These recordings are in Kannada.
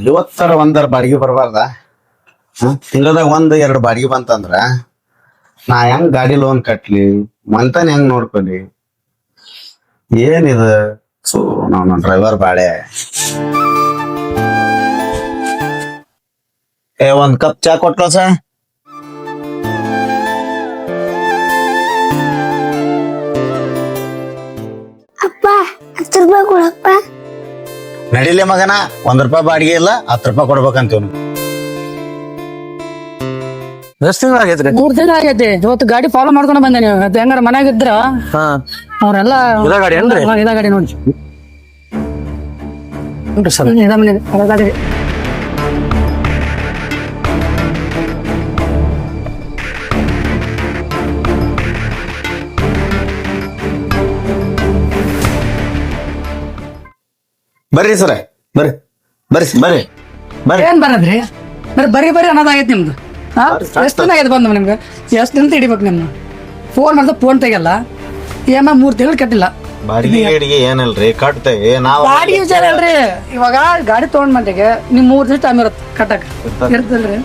ಇವತ್ತರ ಒಂದರ ಬಾಡಿಗೆ ಬರಬಾರ್ದ? ತಿಂಗಳದಾಗ 1-2 ಬಾಡಿಗೆ ಬಂತಂದ್ರ ನಾ ಹೆಂಗ್ ಗಾಡಿ ಲೋನ್ ಕಟ್ಲಿ, ಮಂತನ್ ಹೆಂಗ್ ನೋಡ್ಕೊಲಿ? ಏನಿದ ನಾವು ಡ್ರೈವರ್ ಬಾಳೆ. ಒಂದ್ ಕಪ್ ಚಾ ಕೊಟ್ಲ ಸ. ಅಪ್ಪ 10 ರೂಪಾಯಿ ಕೊಡಪ್ಪ. ನಡಿಲೆ ಮಗನ, 1 ರೂಪಾಯಿ ಬಾಡಿಗೆ ಇಲ್ಲ, 10 ರೂಪಾಯಿ ಕೊಡ್ಬೇಕಂತೀವ್. ಎಷ್ಟ್ ತಿಂಗಳ ಆಗೈತ್ರಿ? 3 ದಿನ ಆಗೈತಿ. ಇವತ್ತು ಗಾಡಿ ಫಾಲೋ ಮಾಡ್ಕೊಂಡ್ ಬಂದೆ. ನೀವು ಅದು ಹೆಂಗಾರ ಮನ್ಯಾಗ ಇದ್ರ ಅವ್ರೆಲ್ಲ ಇದ ಗಾಡಿ ಏನ್ರಿ? ಇದ ಗಾಡಿ ನೋಡಿ ಸರ್ ಗಾಡಿ. ಬರ್ರಿ ಸರ, ಬರ್ರಿ ಬರ್ರಿ ಬರ್ರಿ ಬರ್ರಿ. ಏನ್ ಬರದ್ರಿ? ಬರೀ ಅನ್ನೋದಾಗೈತಿ ನಿಮ್ದು. ಎಷ್ಟ್ ದಿನ ಆಗೈತೆ ಬಂದ ನಿಮ್ಗೆ? ಎಷ್ಟ್ ದಿನ ಹಿಡಿಬೇಕು ನಿಮ್ನ? ಫೋನ್ ಮಾಡಿದ್ರೆ ಫೋನ್ ತೆಗಿಯಲ್ಲ. EMI 3 ತಿಂಗಳು ಕಟ್ಟಿಲ್ಲ. ಬಾಡಿಗೆ ಗಿಡಿಗೆ ಏನಲ್ರಿ, ಕಟ್ತೇವಿ ನಾವು. ಗಾಡಿ ವಿಚಾರ ಅಲ್ರಿ. ಇವಾಗ ಗಾಡಿ ತಗೊಂಡ್ ಮಂದಿಗೆ ನಿಮ್ 3 ದಿವಸ ಟೈಮ್ ಇರುತ್ತೆ ಕಟ್ಟಕ್ ಇರ್ತಲ್ರಿ.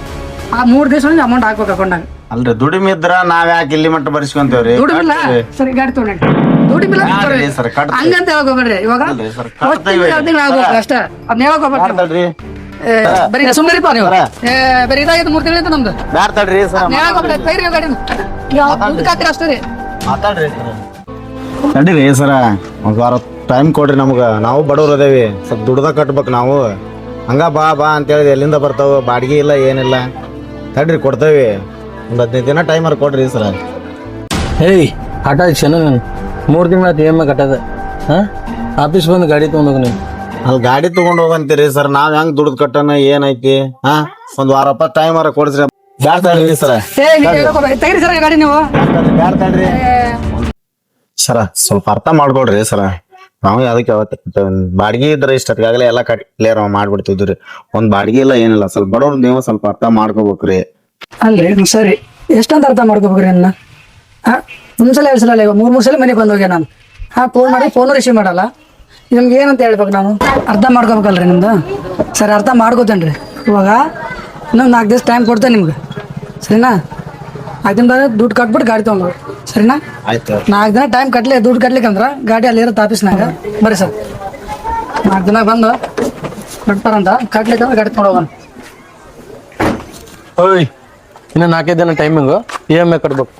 ಆ 3 ದಿವಸ ಅಮೌಂಟ್ ಹಾಕ್ಬೇಕು ಅಕೌಂಟಾಗ. ಅಲ್ರಿ ದುಡಿಮೆ ಇದ್ರ ನಾವ್ ಯಾಕೆ ಇಲ್ಲಿ ಮಟ್ಟ ಬರ್ಸ್ಕೊಂತೇವ್ರಿ? ದುಡಿಮಿಲ್ಲ ಸರಿ ಗಾಡಿ ತಗೊಂಡ್ ದುಡಿಮಿಲ್ಲ ಹಂಗಂತ ಹೋಗ್ಬೇಡ್ರಿ. ಇವಾಗ ಅಷ್ಟ ಅದ್ನ ಹೇಳಕ್ ಹೋಗ್ಬೇಡ್ರಿ. ಬರೀ ಸುಮ್ಮನೆ ನೀವು ಬರೀ ಇದಾಗಿತ್ತು 3 ತಿಂಗಳಿಂದ ನಮ್ದು. ಬ್ಯಾಡ್ತಡ್ರಿ ಸರ್, ಅಷ್ಟೇ ರೀ. ಮಾತಾಡ್ರಿ ನಡೀರಿ ಸರ. ಒಂದ್ ವಾರ ಟೈಮ್ ಕೊಡ್ರಿ ನಮ್ಗ. ನಾವು ಬಡವ್ರು ಅದೇವಿ, ಸ್ವಲ್ಪ ದುಡ್ದ ಕಟ್ಬೇಕು ನಾವು. ಹಂಗ ಬಾ ಬಾ ಅಂತೇಳಿ ಎಲ್ಲಿಂದ ಬರ್ತಾವ? ಬಾಡಿಗೆ ಇಲ್ಲ ಏನಿಲ್ಲ. ತಡ್ರಿ ಕೊಡ್ತೇವಿ. ಒಂದ್ 15 ದಿನ ಟೈಮರ್ ಕೊಡ್ರಿ ಸರ. ಏಯ್ ಆಟ ಚೆನ್ನ 3 ತಿಂಗಳ EMI ಕಟ್ಟದ. ಆಫೀಸ್ ಬಂದು ಗಾಡಿ ತಗೊಂಡೋಗ ನೀವು. ಅಲ್ಲಿ ಗಾಡಿ ತಗೊಂಡ್ ಹೋಗಂತೀರಿ ಸರ್, ನಾವ್ ಹೆಂಗ್ ದುಡ್ದು ಕಟ್ಟನ ಏನೈತಿ? ಒಂದ್ ವಾರ ರೂಪಾಯಿ ಟೈಮರ್ ಕೊಡ್ಸ್ರಿ. ಬ್ಯಾಡ್ತಾಡ್ರಿ ಸರ, ತೆಗಿರಿ ಸರ್ ಗಾಡಿ ನೀವು. ಬ್ಯಾಡ್ತಾಡ್ರಿ ಸರ, ಸ್ವಲ್ಪ ಅರ್ಥ ಮಾಡ್ಕೊಡ್ರಿ ಸರ. ನಾವು ಅದಕ್ಕೆ ಅವತ್ತು ಬಾಡಿಗೆ ಇದ್ರೆ ಇಷ್ಟೊತ್ತಿಗಾಗಲೇ ಎಲ್ಲ ಕ್ಲಿಯರ್ ಮಾಡ್ಬಿಡ್ತಿದ್ರಿ. ಒಂದ್ ಬಾಡಿಗೆ ಇಲ್ಲ ಏನಿಲ್ಲ. ಸ್ವಲ್ಪ ಬಡವ್ರು ನೀವು ಸ್ವಲ್ಪ ಅರ್ಥ ಮಾಡ್ಕೋಬೇಕ್ರಿ. ಅಲ್ರಿ ಸರಿ, ಎಷ್ಟಂತ ಅರ್ಥ ಮಾಡ್ಕೋಬೇಕ್ರಿ ನನ್ನ? ಒಂದ್ಸಲ 2 ಸಲ 3 ಸಲ ಮನೆಗೆ ಬಂದೋಗ್ಯ ನಾನು. ಫೋನ್ ಮಾಡಿ ಫೋನು ರಿಸೀವ್ ಮಾಡಲ್ಲ. ನಿಮ್ಗೆ ಏನಂತ ಹೇಳ್ಬೇಕು ನಾನು? ಅರ್ಥ ಮಾಡ್ಕೋಬೇಕಲ್ರಿ ನಿಮ್ದು. ಸರಿ ಅರ್ಥ ಮಾಡ್ಕೋತೇನ್ರಿ. ಇವಾಗ ಇನ್ನೊಂದು 4 ದಿವಸ ಟೈಮ್ ಕೊಡ್ತೇನೆ ನಿಮ್ಗೆ, ಸರಿನಾ? 4 ದಿನ ದುಡ್ಡು ಕಟ್ಬಿಟ್ಟು ಗಾಡಿ ತಗೊಂಡ್ರು, ಸರಿನಾ? ಆಯ್ತು. 4 ದಿನ ಟೈಮ್ ಕಟ್ಲಿ ದುಡ್ಡು ಕಟ್ಲಿಕ್ಕಂದ್ರ ಗಾಡಿ ಅಲ್ಲಿ ಇರುತ್ತೆ ಆಫೀಸ್ನಾಗ. ಬರ್ರಿ ಸರ್, 4 ದಿನ ಬಂದು ಕಟ್ತಾರಂತ. ಕಟ್ಲಿಕ್ಕಂದ್ರೆ ಗಾಡಿ ತೊಗೊಂಡೋಗೋಣ. ಓಯ್ ಇನ್ನು 4 ದಿನ ಟೈಮಿಂಗು, EMI ಕಟ್ಬೇಕು.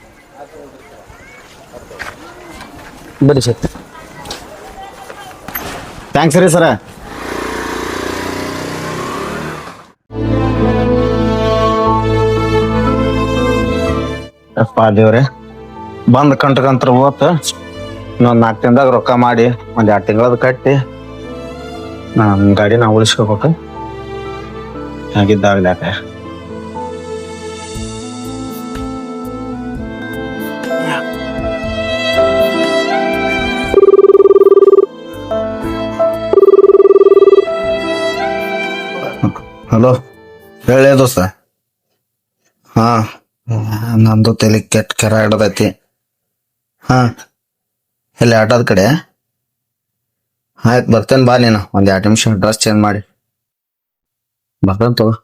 ಬರೀ ಸರ್. ಥ್ಯಾಂಕ್ಸ್ ರೀ ಸರ. ಅಪ್ಪ ದೇವ್ರೆ, ಬಂದ್ ಕಂಟ್ಕಂತ್ರ ಓತ್ ಇನ್ನೊಂದ್ 4 ದಿನದಾಗ ರೊಕ್ಕ ಮಾಡಿ 1-2 ತಿಂಗಳದ ಕಟ್ಟಿ ನಮ್ ಗಾಡಿ ನಾವು ಉಳಿಸ್ಕೋಬೇಕು. ಹಾಗಿದ್ದಾಗಲಿ ಯಾಕೆ? ಹಲೋ, ಹೇಳೇ ದೋಸ್ತ. ನಂದು ತಲೆ ಕೆರ ಹಿಡ್ದೈತಿ. ಎಲ್ಲಿ ಆಟೋದ ಕಡೆ? ಆಯ್ತು ಬರ್ತೇನೆ, ಬಾ ನೀನು. 1-2 ನಿಮಿಷ ಡ್ರೆಸ್ ಚೇಂಜ್ ಮಾಡಿ ಬರ್ತೇನೆ ತಗೋ.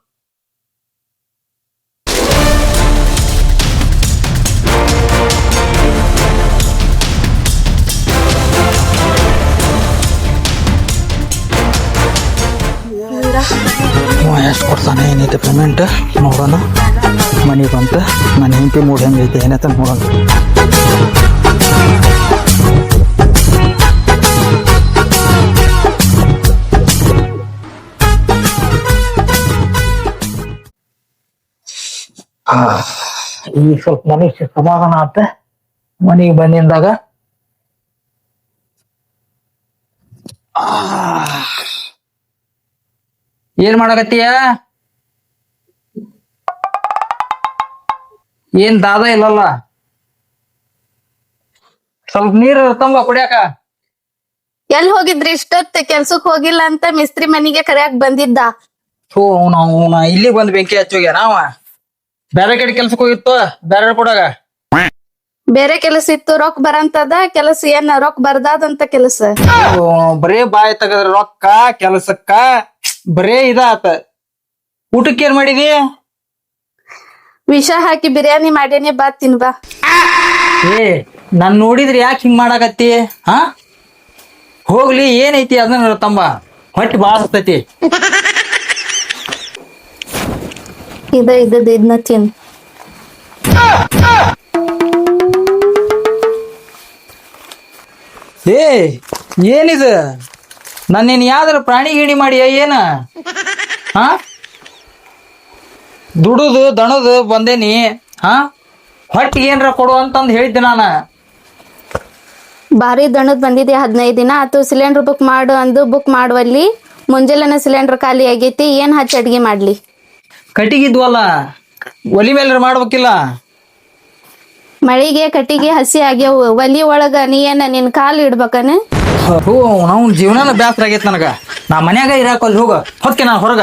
ಎಷ್ಟು ಕೊಡ್ತಾನೆ ಏನೈತೆ ಪೇಮೆಂಟ್ ನೋಡೋಣ. ಮನೆಗೆ ಬಂತು. ನನ್ನ ಹೆಂಡತಿ ಮೂಡ್ ಹೆಂಗೈತೆ ಏನೈತೆ ನೋಡೋಣ. ಈಗ ಸ್ವಲ್ಪ ಮನೆಗೆ ಸಮಾಧಾನ ಆತ. ಮನೆಗೆ ಬಂದಿಂದಾಗ ಏನ್ ಮಾಡಕತ್ತೀಯ? ಏನ್ ದಾದ ಇಲ್ಲಲ್ಲ? ಸ್ವಲ್ಪ ನೀರು ತಂಬ ಕುಡಿಯಾಕ. ಎಲ್ ಹೋಗಿದ್ರಿ ಇಷ್ಟೊತ್ತು ಕೆಲ್ಸಕ್ ಹೋಗಿಲ್ಲ ಅಂತ ಮಿಸ್ತ್ರಿ ಮನಿಗೆ ಕರ್ಯಾಕ್ ಬಂದಿದ್ದ. ಹೋ ನಾವು ಇಲ್ಲಿ ಬಂದ್ ಬೆಂಕಿ ಹಚ್ಚೋಗ್ಯ ನಾವ ಬೇರೆ ಕಡೆ ಕೆಲ್ಸಕ್ಕೆ ಹೋಗಿತ್ತು ಬೇರೆ ಕೊಡಾಗ. ಬೇರೆ ಕೆಲಸ ಇತ್ತು ರೊಕ್ಕ ಬರಂತದ ಕೆಲಸ ಏನ್ ರೊಕ್ಕ ಬರ್ದಾದಂತ ಕೆಲಸ. ಬರೇ ಬಾಯಿ ತೆಗದ್ರ ರೊಕ್ಕ ಕೆಲ್ಸಕ್ಕ ಬರೇ ಇದಾತ. ಊಟಕ್ಕೆ ಏನ್ ಮಾಡಿದಿ? ವಿಷ ಹಾಕಿ ಬಿರಿಯಾನಿ ಮಾಡೇನಿ ಬಾ ತಿನ್ ಬಾ. ಏ ನಾನ್ ನೋಡಿದ್ರಿ ಯಾಕೆ ಹಿಂಗ್ ಮಾಡಾಕತ್ತಿ? ಹಾ ಹೋಗ್ಲಿ ಏನೈತಿ ಅದನ್ನ ತಂಬ ಹೊಟ್ಟಿ ಬಾಳ ಹತ್ತೈತಿ. ಇದನ್ನ ತಿನ್. ಏ ಏನಿದು ನನ್ನೇನ್ ಯಾವ್ದಾರ ಪ್ರಾಣಿ ಗಿಣಿ ಮಾಡಿ ಏನ? ಹಾ ದುಡುದು ದಣದು ಬಂದೇನಿ. ಹಾ ಹೊಟ್ಟಿಗೆ ಏನ್ರ ಕೊಡು ಅಂತಂದ್ ಹೇಳಿದ್ದೆ ನಾನ. ಬಾರಿ ದಣದ್ ಬಂದಿದೆ 15 ದಿನ ಆತು. ಸಿಲಿಂಡರ್ ಬುಕ್ ಮಾಡು ಅಂದು ಬುಕ್ ಮಾಡುವಲ್ಲಿ ಮುಂಜಾನೆ ಸಿಲಿಂಡರ್ ಖಾಲಿ ಆಗೈತಿ. ಏನ್ ಹಚ್ಚಿ ಅಡ್ಗೆ ಮಾಡ್ಲಿ? ಕಟ್ಟಿಗಿದ್ವಲ್ಲ ಒಲಿ ಮೇಲೆ ಮಾಡ್ಬೇಕಿಲ್ಲ. ಮಳಿಗೆ ಕಟ್ಟಿಗೆ ಹಸಿ ಆಗ್ಯಾವ. ಒಲಿ ಒಳಗ ನೀ ಏನ ನಿನ್ ಕಾಲ್ ಇಡ್ಬೇಕನ? ಹೋ ನಾವು ಜೀವನನ ಬ್ಯಾಸರ ಆಗೈತ್ ನನಗ. ನಾ ಮನ್ಯಾಗ ಇರಾಕಲ್ಲಿ ಹೋಗ ಹೊಕ್ಕೆ ನಾ ಹೊರಗ.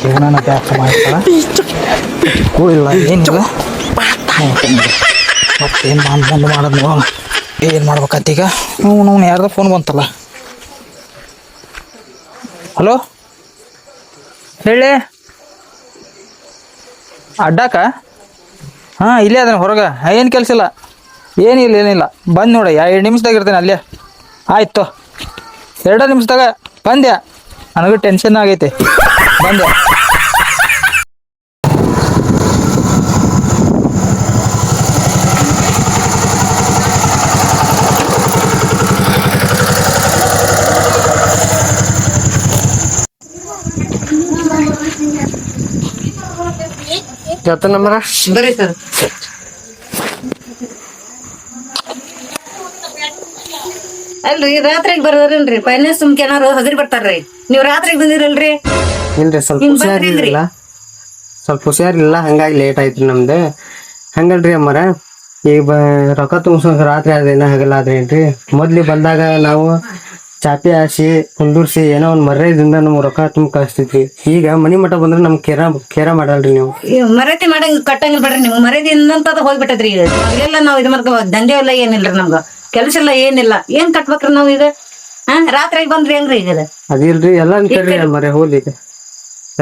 ಜೀವನನ ಬ್ಯಾಸರ ಮಾಡ್ತಾಳ ಇಲ್ಲ ಏನಿಲ್ಲ. ಮತ್ತೇನ್ ಬಂದು ಮಾಡೋದು ಏನ್ ಮಾಡ್ಬೇಕಂತೀಗ? ನಾವು ಯಾರ್ದ ಫೋನ್ ಬಂತಲ್ಲ. ಹಲೋ ಹೇಳಿ. ಅಡ್ಡಾಕ? ಹಾ ಇಲ್ಲೇ ಅದನ್ನ ಹೊರಗ. ಏನು ಕೆಲಸ ಇಲ್ಲ ಏನಿಲ್ಲ ಬಂದು ನೋಡಿ 2 ನಿಮಿಷದಾಗ ಇರ್ತೇನೆ ಅಲ್ಲೇ. ಆಯ್ತು 2 ನಿಮಿಷದಾಗ ಬಂದೆ. ನನಗೂ ಟೆನ್ಷನ್ ಆಗೈತೆ ಬಂದೆ. ಬರ್ರಿ ಸರ್. ಅಲ್ರಿ ರಾತ್ರಿಗೆ ಬರೋದ್ರಲ್ರಿ ಫೈನಾನ್ಸ್ ಏನಾರು ಹಗರಿ ಬರ್ತಾರ್ರಿ. ನೀವ್ ರಾತ್ರಿಗೆ ಬಂದಿರಲ್ರಿ? ಇಲ್ರಿ ಸ್ವಲ್ಪ ಹುಷಾರಿಲ್ಲ ಹಂಗಾಗಿ ಲೇಟ್ ಆಯ್ತ್ರಿ ನಮ್ದು. ಹಂಗಲ್ರಿ ಅಮ್ಮರ ಈಗ ರೊಕ್ಕ ತುಂಬಿಸೋಕೆ ರಾತ್ರಿ ಆದ್ರೇನ ಹಗಲ ಆದ್ರೇನ್ರಿ? ಮೊದ್ಲಿ ಬಂದಾಗ ನಾವು ಚಾಪಿ ಹಾಸಿ ಕುಂದೂರ್ಸಿ ಏನೋ ಒಂದ್ ಮರ್ಯಾದಿಂದ ನಮ್ಗೆ ರೊಕ್ಕ ತುಂಬ ಕಳಿಸ್ತಿದ್ವಿ. ಈಗ ಮನಿ ಮಠ ಬಂದ್ರೆ ನಮ್ಗೆ ಕೇರ ಮಾಡಲ್ರಿ ನೀವು. ಮರತಿ ಮಾಡಂಗ್ ಕಟ್ಟಂಗಿಲ್ ಬಿಡ್ರಿ ನೀವು. ಮರದಿ ಇನ್ನಂತದ ಹೋಗ್ಬಿಟ್ಟದ್ರಿ. ಈಗ ಮೊದಲೆಲ್ಲ ನಾವ್ ಇದು ಮಾಡ್ಕೊ ದಂಧೆ ಎಲ್ಲ ಏನಿಲ್ರಿ ನಮ್ಗ ಕೆಲಸ ಎಲ್ಲ ಏನಿಲ್ಲ. ಏನ್ ಕಟ್ಬೇಕ್ರಿ ನಾವ್ ಈಗ? ರಾತ್ರಿಗೆ ಬಂದ್ರಿ ಹೆಂಗ್ರಿ ಈಗ? ಅದಿಲ್ರಿ ಎಲ್ಲಾನು ಕರ್ರಿ ಅಮ್ಮರ ಹೋಲಿ ಈಗ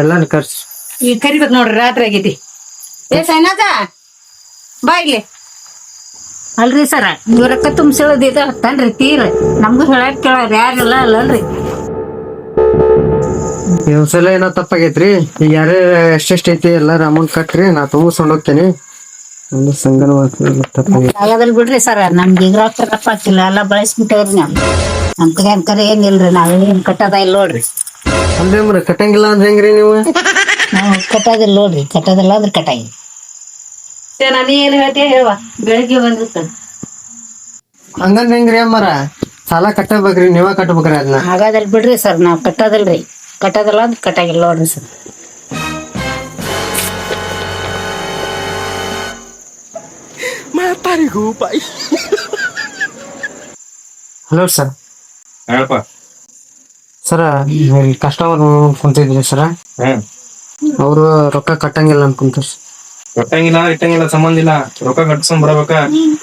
ಎಲ್ಲಾನು ಕರ್ಸಿ ಈಗ ಕರಿಬೇಕ್ ನೋಡ್ರಿ. ರಾತ್ರಿ ಆಗೈತಿ. ಏ ಸೈನಾಥ ಬಾ ಇಲ್ಲಿ. ಅಲ್ರಿ ಸರ ನೀವು ರೊಕ್ಕ ತುಂಬಿಸೋದು ಇದು ಹತ್ತನ್ರಿ ತೀರ ನಮ್ಗೂ ಹೇಳಕ್ ಕೇಳಾರ ಯಾರಿಲ್ಲ ಅಲ್ಲಲ್ರಿ. ಒಂದ್ಸಲ ಏನೋ ತಪ್ಪಾಗೈತ್ರಿ. ಈಗ ಯಾರೇ ಎಷ್ಟೆಷ್ಟು ಐತಿ ಎಲ್ಲಾರ ಅಮೌಂಟ್ ಕಟ್ರಿ ನಾ ತುಂಬಿಸ್ಕೊಂಡು ಹೋಗ್ತೇನೆ. ಒಂದು ಸಂಗನ ತಪ್ಪಾಗೈತಿ. ಆಗದಲ್ಲಿ ಬಿಡ್ರಿ ಸರ ನಮ್ಗೆ ಈಗ ರೊಕ್ಕ ತಪ್ಪಾಕಿಲ್ಲ ಎಲ್ಲ ಬಳಸ್ಬಿಟ್ಟವ್ರಿ ನಾವು. ನಮ್ ಕಡೆ ಅಂಕರೆ ಏನಿಲ್ರಿ ನಾವೇನ್ ಕಟ್ಟದ ಇಲ್ಲ ನೋಡ್ರಿ. ಅಂದ್ರೆ ಅಮ್ಮರ ಕಟ್ಟಂಗಿಲ್ಲ ಅಂದ್ರೆ ಹೆಂಗ್ರಿ ನೀವು? ನಾವು ಕಟ್ಟೋದಿಲ್ಲ ನೋಡ್ರಿ. ಕಟ್ಟೋದಿಲ್ಲ ಅಂದ್ರೆ ಕಟ್ಟಾಗಿ ನಾನು ಏನ್ ಹೇಳ್ತೀಯ ಹೇಳುವ. ಬೆಳಿಗ್ಗೆ ಬಂದಿರ್ತಾನೆ ಹಂಗಂದ್ರೆ ಹೆಂಗ್ರಿ ಅಮ್ಮರ? ಸಾಲ ಕಟ್ಟಬೇಕ್ರಿ ನೀವ ಕಟ್ಬೇಕ್ರಿ ಅದನ್ನ. ಹಾಗಾದಲ್ಲಿ ಬಿಡ್ರಿ ಸರ್ ನಾವ್ ಕಟ್ಟೋದಿಲ್ರಿ. ಕಟ್ಟೋದಿಲ್ಲ ಅಂದ್ರೆ ಕಟ್ಟಾಗಿಲ್ಲ ನೋಡ್ರಿ ಸರ್. Hello sir. ಹೇಳಪ್ಪ. ಸರ ಕಸ್ಟಮರ್ ಕುಂತಿದ್ರಿ ಸರ. ಅವರು ರೊಕ್ಕ ಕಟ್ಟಂಗಿಲ್ಲ ಅನ್ಕೊಂತಾರ. ಕಟ್ಟಂಗಿಲ್ಲ ಇಟ್ಟಂಗಿಲ್ಲ ಸಂಬಂಧ ಇಲ್ಲ. ರೊಕ್ಕ ಕಟ್ಸ್ಕೊಂಡ್ ಬರಬೇಕ.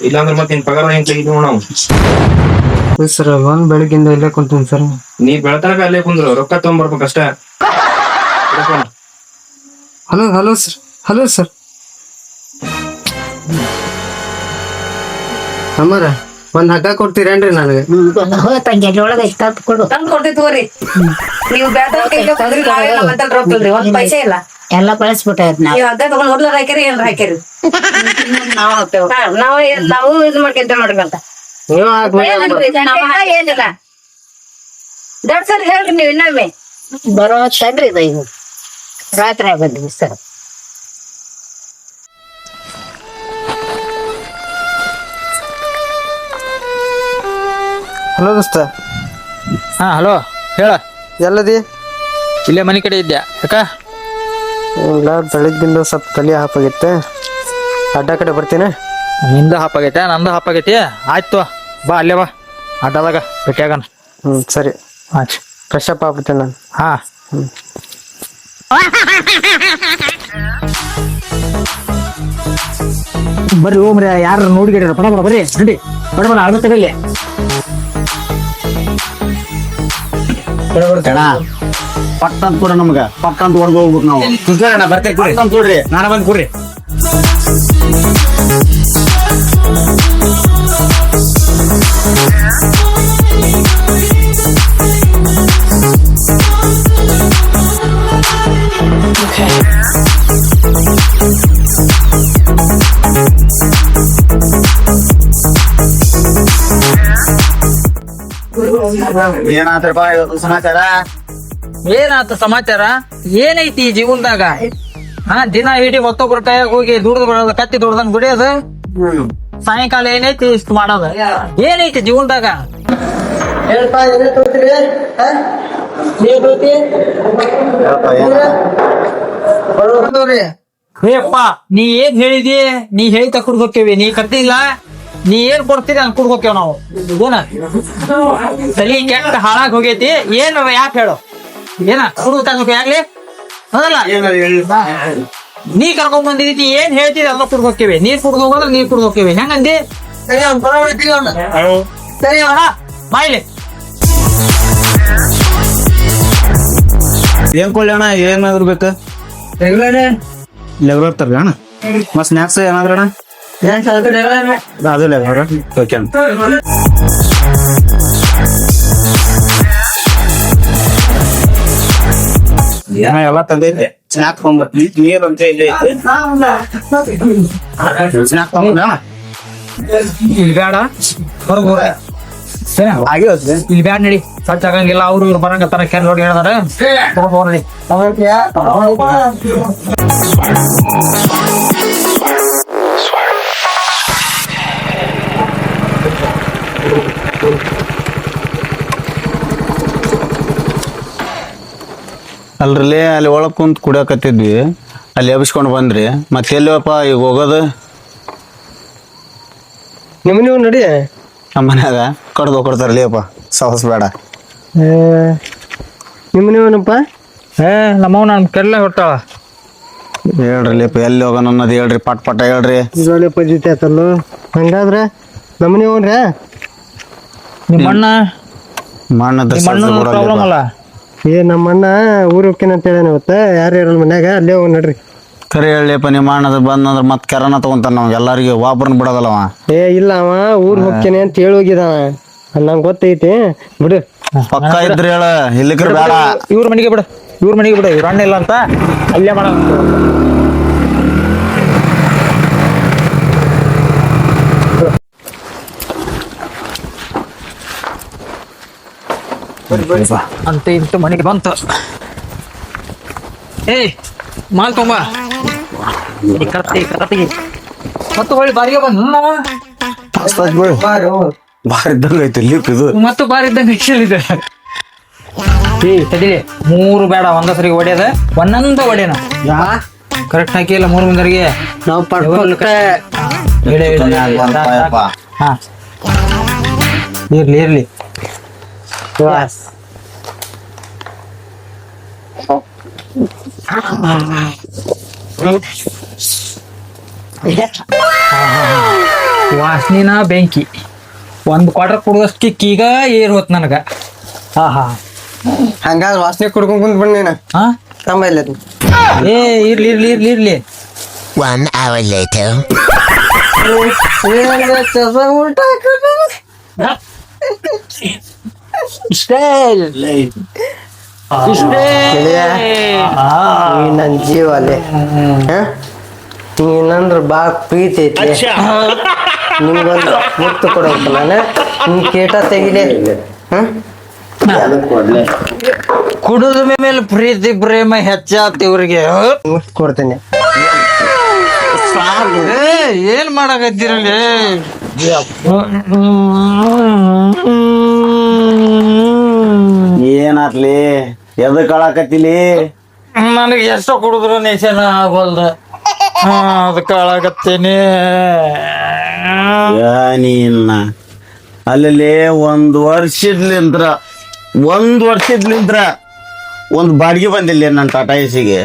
ಇಲ್ಲಾಂದ್ರೆ ಮತ್ತೆ ನಿನ್ ಪಗಾರ ಹೆಂಗ್ ತೆಗಿತೀವಿ ನಾವು? ಸರ್ ಒಂದ್ ಬೆಳಗ್ಗಿಂದ ಇಲ್ಲೇ ಕುಂತೀನಿ ಸರ್. ನೀ ಬೆಳತನಕ ಅಲ್ಲೇ ಕುಂದ್ರು ರೊಕ್ಕ ತಗೊಂಡ್ಬರ್ಬೇಕಷ್ಟ. Hello sir. Hello sir. ಅಮ್ಮರ ಒಂದ್ ಹಗ್ಗ ಕೊಡ್ತೀರೇನ್ರಿ ನನಗೆ? ತಂಗಿ ಒಳಗೆ ಕೊಡು ತಂದು ಕೊಡ್ತೀವಿ ತಗೋರಿ. ನೀವು ಒಂದ್ ಪೈಸೆ ಇಲ್ಲ ಎಲ್ಲ ಬಳಸ್ಬಿಟ್ಟಾರ. ನೀವು ಹಗ್ಗ ತಗೊಂಡ್ ಮೊದ್ಲಾರ ಹಾಕ್ಯಾರಿ ಏನಾರ ಹಾಕ್ಯಾರಿ? ನಾವು ಇದು ಮಾಡ್ಕೊಂತ ನೋಡ್ರಿ ಅಂತ ಏನಿಲ್ಲ. ದೊಡ್ಡ ಸರ್ ಹೇಳ್ರಿ ನೀವು ಇನ್ನೊಮ್ಮೆ ಬರೋ ತಂದ್ರಿ ಇದು. ಈಗ ರಾತ್ರಿ ಬಂದ್ವಿ ಸರ್. ಹಲೋ ದೋಸ್ತ. ಹಾ ಹಲೋ ಹೇಳ. ಎಲ್ಲದಿ? ಇಲ್ಲೇ ಮನೆ ಕಡೆ ಇದ್ಯಾ ಯಾಕ? ಇಲ್ಲ ಬೆಳಗ್ಗಿಂದ ಸ್ವಲ್ಪ ತಲೆ ಹಾಪಾಗೈತೆ ಅಡ್ಡ ಕಡೆ ಬರ್ತೀನಿ. ನಿಂದ ಹಾಪಾಗೈತೆ ನಂದು ಹಾಪಾಗೈತಿ. ಆಯ್ತು ಬಾ ಅಲ್ಲೇ ಬಾ ಅಡ್ಡದಾಗ ಭೇಟಿಯಾಗಣ. ಸರಿ ಆಯ್ತು ಫ್ರೆಶ್ ಅಪ್ ಆಗ್ಬಿಡ್ತೇನೆ ನಾನು. ಹಾ ಬರ್ರಿ ಓಮ್ರಿ ಯಾರು ನೋಡಿಗಿಡ ಪಡ ಬಡ ಬರ್ರಿ ನಡಿ ಬಡ ಬಡ ಅಳ್ದ ತಗಲ್ಲಿ. ಅಣ್ಣ ಪಟ್ಟ ಅಂತ ಕೊಡ್ರಿ ನಮ್ಗ, ಪಟ್ಟ ಅಂತ ಹೊಡೆದು ಹೋಗ್ಬೇಕು ನಾವು. ಬರ್ತೇನೆ ಪಟ್ಟ ಅಂತ ಕೊಡ್ರಿ. ನಾನು ಬಂದು ಕೊಡ್ರಿ. ಏನಾತ್ರಪ್ಪ ಇವತ್ತು ಸಮಾಚಾರ? ಏನಾತ ಸಮಾಚಾರ? ಏನೈತಿ ಈ ಜೀವನದಾಗ? ಹಾ ದಿನ ಇಡೀ ಮತ್ತೊಬ್ಬರ ಕೈಯಾಗ ಹೋಗಿ ದುಡ್ದು ಬರೋದು, ಕತ್ತಿ ದುಡ್ದಂಗ್ ದುಡಿಯೋದು, ಸಾಯಂಕಾಲ ಏನೈತಿ ಇಷ್ಟು ಮಾಡೋದು. ಏನೈತಿ ಜೀವನದಾಗ? ಏಪ್ಪ ನೀ ಏನ್ ಹೇಳಿದಿ? ನೀ ಹೇಳಿ ಕುಡ್ದು ಹೋಕ್ಕೇವಿ. ನೀ ಕರ್ತಿಲ್ಲ, ನೀ ಏನ್ ಕೊಡ್ತೀರಿ ಅನ್ ಕುಡ್ದು ಹೋಕ್ಕೇವ್ ನಾವು. ಏನ ತಲಿ ಕೆಟ್ಟ ಹಾಳಾಗ್ ಹೋಗೈತಿ. ಏನ್ ಯಾಕೆ ಹೇಳು? ಏನ ಕುಡ್ದು ತಗೋಕೆ ಆಗ್ಲಿ ಅದಲ್ಲ. ನೀ ಕರ್ಕೊಂಡ್ ಬಂದಿದ್ದೀತಿ, ಏನ್ ಹೇಳ್ತೀರಿ ಅದನ್ನ ಕುಡ್ದು ಹೋಕ್ಕೇವಿ. ನೀರ್ ಕುಡ್ದು ಹೋಗೋದ್ರೆ ನೀರ್ ಕುಡ್ದು ಹೋಕ್ಕೇವಿ. ಹೆಂಗಂದಿ? ಸರಿ ಅಣ್ಣ ಬಾಯ್ಲಿ. ಏನ್ ಕೊಳ್ಳಿ ಅಣ್ಣ? ಏನಾದ್ರು ಬೇಕು? ಲೆಗ್ರರ್ ತರ್ರಿ ಅಣ್ಣ. ಮತ್ ಸ್ನಾಕ್ಸ್ ಏನಾದ್ರ ಅಣ್ಣ? ಅದು ಲೆಗ್ರರ್ ಓಕೆ ಅಣ್ಣ. ಎಲ್ಲ ತಂದೈತೆ. ಸ್ನಾಕ್ ತೊಗೊಂಬರ್ತೀನಿ. ನೀರ್ ಅಂತ ಇದೆ. ಸ್ನಾಕ್ ತೊಗೊಂಬರ್ತೀನಿ ಅಣ್ಣ. ಇಲ್ಲಿ ಬೇಡ ಹೊರಗೆ ಹೋಗ. ಹಾಗೆ ಹೋಗ್ತದೆ. ಇಲ್ಲಿ ಬ್ಯಾಡ್ ನಡಿ, ಸಚ್ ಆಗಂಗಿಲ್ಲ. ಅವ್ರು ಇವ್ರು ಬರಂಗತ್ತಾರ ಕೆಲ ನೋಡಿ ಹೇಳಿದಾರೆ. ನಡಿ ಅಲ್ರಲ್ಲಿ ಅಲ್ಲಿ ಒಳಗ್ ಕುಂತ್ ಕುಡಿಯಕತ್ತಿದ್ವಿ, ಅಲ್ಲಿ ಎಬ್ಸ್ಕೊಂಡ್ ಬಂದ್ರಿ. ಮತ್ತೆ ಎಲ್ಲಿವಪ್ಪ ಈಗ ಹೋಗೋದು? ನೀವು ನಡಿ. ನಮ್ಮ ಮನ್ಯಾಗ ಕಡ್ದು ಕೊಡ್ತಾರಲಿ ಅಪ್ಪ, ಸಾಹಸ್ ಬೇಡ. ನಿಮ್ಮನೇವನಪ್ಪ? ನಮ್ಮವ್ ನಾನು ಕೆಲ್ಲ ಹೊಟ್ಟಾಳ. ಹೇಳ್ರಿ ಅಪ್ಪ, ಎಲ್ಲಿ ಹೋಗೋಣ ಅನ್ನೋದು ಹೇಳ್ರಿ, ಪಟ್ ಪಟ ಹೇಳ್ರಿ. ಇದೊಳ್ಳೆ ಪಜಿತಿ ಆತಲ್ಲ. ಹಂಗಾದ್ರೆ ನಮ್ಮನೇವನ್ರ ನಿಮ್ಮ ಅಣ್ಣ ಪ್ರಾಬ್ಲಮ್ ಅಲ್ಲ. ನಮ್ಮಣ್ಣ ಊರ್ ಹೋಗ್ತೇನೆ ಅಂತ ಹೇಳಿ ಇವತ್ತ. ಯಾರು ಇರಲ್ಲ ಮನ್ಯಾಗ, ಅಲ್ಲೇ ಹೋಗಿ ನಡ್ರಿ. ಕರೆ ಹೇಳಿಯಪ್ಪ, ನಿಮ್ಮ ಅಣ್ಣದ ಬಂದಂದ್ರ ಮತ್ ಕೆರನ ತಗೊಂತಾನ ನಾವ್ ಎಲ್ಲಾರಿಗೆ, ಒಬ್ಬರನ್ನ ಬಿಡೋದಲ್ಲವ. ಇಲ್ಲ ಅವ ಊರ್ ಹೋಗ್ತೇನೆ ಅಂತ ಹೇಳಿ ಹೋಗಿದಾವ. ನಂಗೆ ಗೊತ್ತೈತಿ ಬಿಡು. ಪಕ್ಕ ಇದ್ರಿ ಹೇಳ, ಇಲ್ಲಿಕ್ರ ಬೇಡ. ಇವ್ರ ಮನೆಗೆ ಬಿಡು, ಇವ್ರ ಮನೆಗೆ ಬಿಡು. ಇವ್ರ ಅಣ್ಣ ಇಲ್ಲ ಅಂತ ಅಲ್ಲೇ ಮಾಡ. ಅಂತ ಇಂತ ಮನೆಗೆ ಬಂತು. ಏಯ್ ಮಾಲ್ ತೊಂಬ ಕರತಿಗೆ ಮತ್ತು ಹೊಳ್ಳಿ ಬಾರಿಗೆ ಬಂದು ಬಾರಿ ಇದ್ದಂಗ ಐತಿ ಲಿಪ್ ಇದು. ಮತ್ತು ಬಾರಿ ಇದ್ದಂಗೆ ಇದೆ. ತಡಿಲಿ, 3 ಬೇಡ, ಒಂದ ಸರಿಗೆ ಹೊಡ್ಯದ ಒಂದೊಂದ ಹೊಡ್ಯನ ಕರೆಕ್ಟ್ ಹಾಕಿಲ್ಲ 3 ಮಂದಿಗೆ. ನಾವು ಹಾ ಇರ್ಲಿ ಇರ್ಲಿ. ವಾಸನಿನ ಬೆಂಕಿ. 1 ಕ್ವಾರ್ಟರ್ ಕುಡ್ದಷ್ಟು ಕಿಕ್ ಈಗ ಏರ್ ಹೋತ್ ನನಗ. ಹಂಗಾದ್ರೆ ವಾಸನೆ ಕುಡ್ಕೊಂಡ್ ಕುಂತ್ ಬಣ್ಣ ಹಾ ತಮ್ಮ ಇಲ್ಲ. ಏ ಇರ್ಲಿ ಇರ್ಲಿ ಇರ್ಲಿ ಇರ್ಲಿ. 1 hour later. ನನ್ ಜೀವ ಅಲ್ಲೇ ನೀನಂದ್ರ ಬಾ ಪ್ರೀತಿ ಐತಿ. ನಿಮ್ಗೊಂದು ಮುತ್ತು ಕೊಡಬೇಕು. ನಾನು ನಿನ್ ಕೇಟ ತೆಗಿಲೆ. ಕುಡಿದ ಮೇಲೆ ಪ್ರೀತಿ ಪ್ರೇಮ ಹೆಚ್ಚಾತ್ ಇವ್ರಿಗೆ. ಮುತ್ತು ಕೊಡ್ತೇನೆ. ಏನ್ ಮಾಡಕತ್ತೀರಲ್ಲಿ? ಏನಾತ್ಲಿ? ಎದಕ್ ಕಳಾಕತ್ತಿಲಿ? ನನಗೆ ಎಷ್ಟು ಕುಡಿದ್ರು ನೇಸನ ಆಗೋಲ್ದ ಅದಕ್ಕೆ ಅಳಾಗತ್ತೇನೆ. ನೀನ್ನ ಅಲ್ಲಿ ಒಂದು ವರ್ಷದ್ಲಿಂದ್ರ ಒಂದು ಬಾಡಿಗೆ ಬಂದಿಲ್ಲ ನನ್ನ ಟಾಟಾ ಎಸಿಗೆ.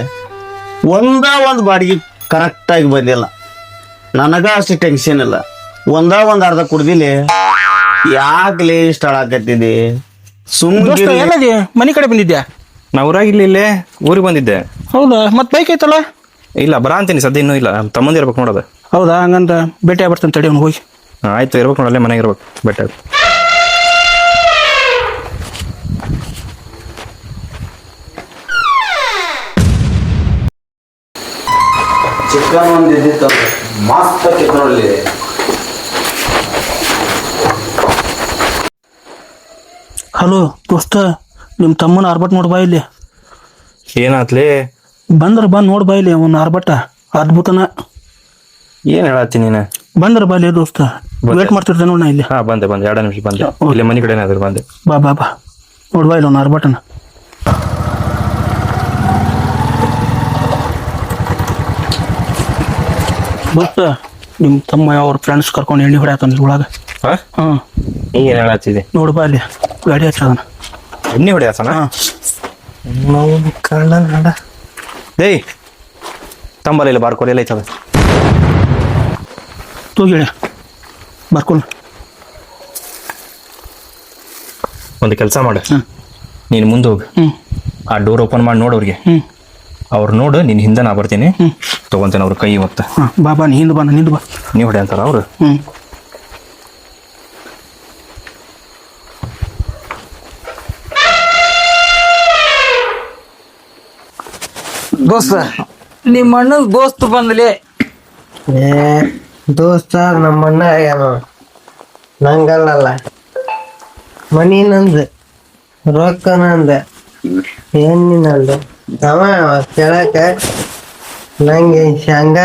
ಒಂದು ಬಾಡಿಗೆ ಕರೆಕ್ಟಾಗಿ ಬಂದಿಲ್ಲ. ನನಗ ಅಷ್ಟು ಟೆನ್ಷನ್ ಇಲ್ಲ. ಒಂದು ಅರ್ಧ ಕುಡ್ದಿಲ್ಲ. ಯಾಕಲೇ ಇಷ್ಟ ಹಾಳಾಕತ್ತಿದ್ದಿ? ಸುಮ್ಮನೆ ಏನದಿ ಮನೆ ಕಡೆ ಬಂದಿದ್ಯಾ? ನಾ ಊರಾಗಿಲ್ಲ, ಇಲ್ಲೇ ಊರಿಗೆ ಬಂದಿದ್ದೆ. ಹೌದಾ? ಮತ್ತೆ ಬೈಕ್ ಐತಲ್ಲ? ಇಲ್ಲ ಬರ ಅಂತೀನಿ, ಸದ್ಯ ಇನ್ನೂ ಇಲ್ಲ. ತಮ್ಮಂದಿ ಇರ್ಬೇಕು ನೋಡೋದು. ಹೌದಾ? ಹಂಗಂತ ಭೇಟಿ ಆಗ್ಬರ್ತಂತ ತಡಿ ಅವ್ನು ಹೋಗಿ. ಆಯ್ತು, ಇರ್ಬೇಕು ನೋಡಲ್ಲೇ ಮನೆಗೆ ಇರ್ಬೇಕು. ಬೆಟ್ಟ ಚಿಕನ್ ಒಂದು ಇದ್ದಿತ್ತು, ಮಸ್ತ್ ಆಕಿತ್ತು ನೋಡಲಿ. ಹಲೋ ದೋಸ್ತ, ನಿಮ್ಮ ತಮ್ಮನ ಆರ್ಭಟ ನೋಡಿ ಬಾ ಇಲ್ಲಿ. ಏನಾತ್ಲಿ? ಬಂದ್ರೆ ಬಂದು ನೋಡಿ ಬಾ ಇಲ್ಲಿ ಅವ್ನ ಆರ್ಭಟ ಅದ್ಭುತನ. ಏನ್ ಹೇಳತ್ತಿ ನೀನು? ಬಂದ್ರೆ ಬಾ ಇಲ್ಲಿ ದೋಸ್ತ, ವೇಟ್ ಮಾಡ್ತಿರ್ತೆ ನೋಡಿ ನಾ ಇಲ್ಲಿ. ಹಾ ಬಂದೆ 2 ನಿಮಿಷ ಬಂದೆ. ಇಲ್ಲಿ ಮನೆ ಕಡೆ ಏನಾದ್ರು ಬಂದೆ. ಬಾ ಬಾ ಬಾ ನೋಡಿ ಬಾ ಇಲ್ಲಿ ಅವ್ನ ಆರ್ಭಟನ. ದೋಸ್ತ, ನಿಮ್ಮ ತಮ್ಮ ಅವ್ರ ಫ್ರೆಂಡ್ಸ್ ಕರ್ಕೊಂಡು ಎಣ್ಣೆ ಹೊಡ್ಯಾತಾನ ಒಳಗೆ. ಹಾಂ, ನೀ ಏನ್ ಹೇಳತ್ತಿದ್ದೆ? ನೋಡಿ ಬಾ ಅಲ್ಲಿ ಗಾಡಿ ಹಚ್ಚದನ. ಎಣ್ಣೆ ಹೊಡ್ಯಾಸನ? ಏಯ್ ತಂಬಲ್ಲ, ಇಲ್ಲ ಬಾರ್ಕೋರಿ ಎಲ್ಲ ಐತದ. ತೋಗಿಳೆ ಬರ್ಕೊಂಡು. ಒಂದು ಕೆಲಸ ಮಾಡು, ನೀನು ಮುಂದೆ ಹೋಗು. ಆ ಡೋರ್ ಓಪನ್ ಮಾಡಿ ನೋಡೋರಿಗೆ. ಅವ್ರು ನೋಡು, ನಿನ್ನ ಹಿಂದೆ ನಾ ಬರ್ತೀನಿ, ತಗೊಂತೇನೆ ಅವ್ರ ಕೈ ಇವತ್ತು. ಹಾಂ ಬಾ ಬಾ, ನೀ ಹಿಂದೆ ಬಾ, ನಿಂದು ಬಾ. ನೀವು ಹೊಡೆ ಅಂತಾರ ಅವರು. ದೋಸ್ತ, ನಿಮ್ಮ ಅಣ್ಣನ ದೋಸ್ತ್ ಬಂದ್ಲಿ. ದೋಸ್ತ ನಮ್ಮಣ್ಣ ಆಗ್ಯಾನ, ನಂಗಲ್ಲ. ಮನಿ ನಂದು, ರೊಕ್ಕ ನಂದ, ಎಣ್ಣಿ ನಂದು. ಅವ ಕೇಳಕ ನಂಗೆ ಶಂಗ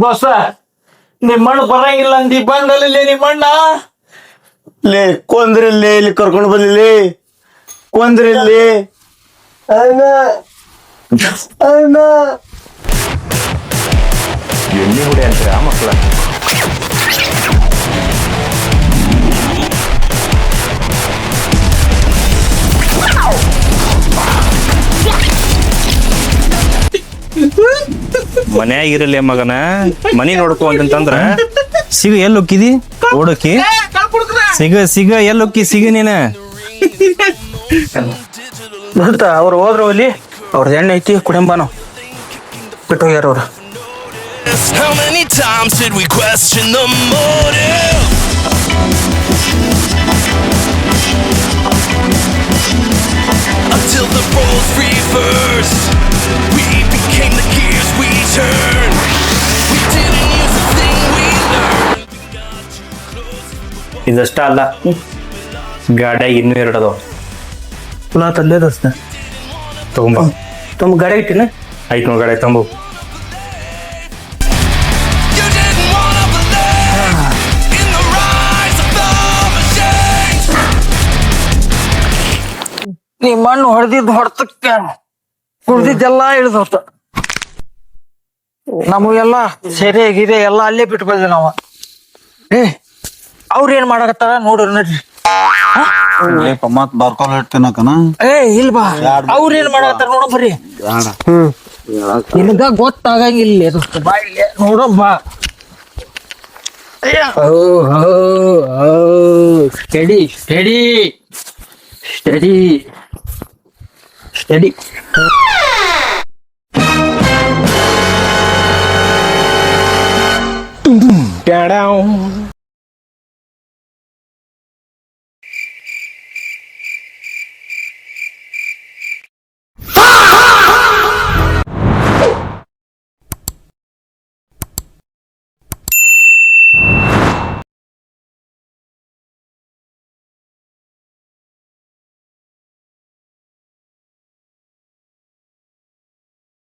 ದೋಸ್ತ, ನಿಮ್ಮಣ್ಣ ಬರಂಗಿಲ್ಲ ಅಂದಿ, ಬಂದಲ್ಲೇ ನಿಮ್ಮಣ್ಣ. ಲೇ ಕೊಂದ್ರಿಲ್ಲಿ, ಇಲ್ಲಿ ಕರ್ಕೊಂಡು ಬಂದಿಲ್ಲಿ ಕೊಂದ್ರಿಲ್ಲಿ. ಎಣ್ಣೆ ಹೊಡೆ ಅಂತಾರೆ ಆ ಮಕ್ಕಳ. ಮನ್ಯಾಗ ಇರಲಿ ಮಗನ, ಮನಿ ನೋಡ್ಕೊ ಅಂತಂದ್ರ ಸಿಗ ಎಲ್ಲಿ ಹೋಗಿದಿ ಓಡೋಕಿ? ಸಿಗ ಎಲ್ಲಿ ಹೋಗಿ ಸಿಗ ನೀನ? ದೋಸ್ತ, ಅವ್ರು ಹೋದ್ರು ಅಲ್ಲಿ, ಅವ್ರದ್ದು ಎಣ್ಣೆ ಐತಿ, ಕುಡಿಯಂಬ ನಾವು ಬಿಟ್ಟು ಹೋಗ್ಯಾರ ಅವ್ರು. How many times did we question the motive? Until the roles reversed, we became the gears we turned. We didn't use the thing we learned. ಇದಷ್ಟ ಅಲ್ಲ, ಗಾಡಿಯಾಗ ಇನ್ನೂ 2 ಅದಾವ. ಪುನಃ ತಲ್ಲೇ ದೋಸ್ತ, ತಗೊಂಬ. ತಮ್ಮ ಗಾಡಿ ಇಟ್ಟಿನ ಆಯ್ತು ನೋಡಿ, ಗಾಡಿ ತಂಬು. You didn't wanna believe in the rise of the machines. ನಿಮ್ಮ ಮಣ್ಣು ಹೊಡೆದಿದ್ದು ಹೊಡ್ತಕ್ಕ ಕುಡ್ದಿದ್ದೆಲ್ಲ ಇಳಿದು ಹೊತ್ತ. ನಮಗೆಲ್ಲ ಸೆರೆ ಗಿರೆ ಎಲ್ಲ ಅಲ್ಲೇ ಬಿಟ್ಟು ಬಂದ್ವಿ ನಾವು. ಅವ್ರ ಏನ್ ಮಾಡಕತ್ತಾರ ನೋಡ್ರಿ ನಡ್ರಿ. ಮತ್ ಬರ್ಕೊಂಡ್ ಇಡ್ತೀನಕನ. ಇಲ್ ಬಾ, ಅವ್ರ ಏನ್ ಮಾಡಕತ್ತಾರ ನೋಡ ಬರ್ರಿ. ನಿನಗ ಗೊತ್ತಾಗಂಗಿಲ್ಲ ದೋಸ್ತ, ಬಾ ಇಲ್ಲೇ ನೋಡಮ್ಮ. Study study study study.